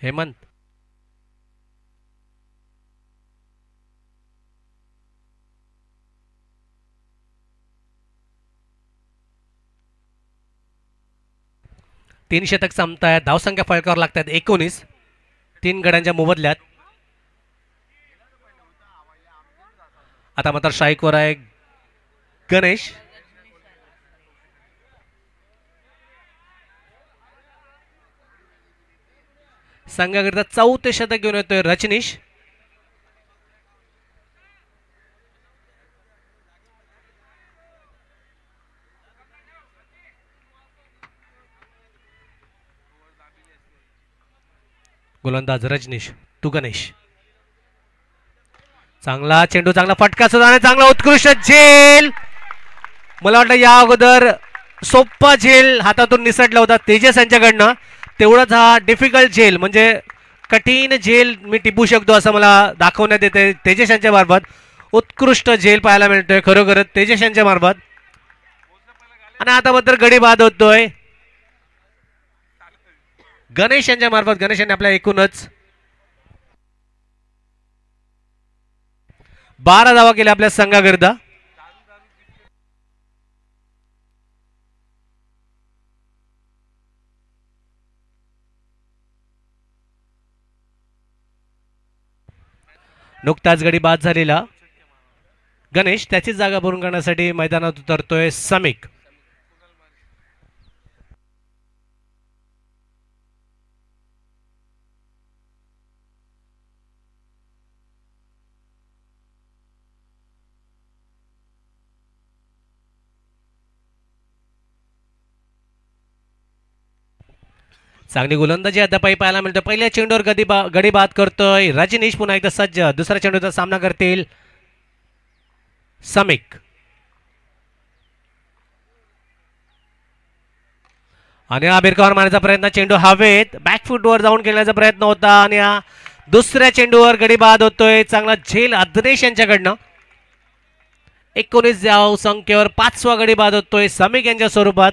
हेमंत तीन शतक संपतायत. धावसंख्या फळकावर लागतात 19. 3 गड्यांच्या मोबदल्यात. आता मात्र स्ट्राईकवर आहे गणेश. संघाकरिता 4थे शतक घेऊन येतोय रजनीश. गोलंदाज रजनीश. तू गणेश. चांगला चेंडू, चांगला फटका सुद्धा आणि चांगला उत्कृष्ट झेल. मला वाटतं या अगोदर सोप्पा झेल हातातून निसटला होता तेजस यांच्याकडनं. तेवढाच हा डिफिकल्ट झेल म्हणजे कठीण झेल मी टिपू शकतो असं मला दाखवण्यात येते तेजस यांच्या मार्फत. उत्कृष्ट झेल पाहायला मिळतोय खरोखरच तेजस यांच्या मार्फत. आणि आता मात्र गडी बाद होतोय गणेश यांच्या मार्फत. गणेश यांनी आपल्या एकूणच 12 धावा केल्या आपल्या संघाकरिता. नुकताच गडी बाद झालेला गणेश त्याची जागा भरून करण्यासाठी मैदानात उतरतोय समीक. चांगली गोलंदाजी अद्यापही पाहायला मिळतो. पहिल्या चेंडूवर गडी बाद करतोय रजनीश. पुन्हा एकदा सज्ज. दुसऱ्या चेंडूचा सामना करतील समीक. आणि हा बिरकावर मारण्याचा प्रयत्न. चेंडू हवेत बॅकफुटवर जाऊन खेळण्याचा प्रयत्न होता आणि हा दुसऱ्या चेंडूवर गडी बाद होतोय. चांगला झेल अद्रेश यांच्याकडनं. 19 धाव संख्येवर 5वा गडी बाद होतोय समीक यांच्या स्वरूपात.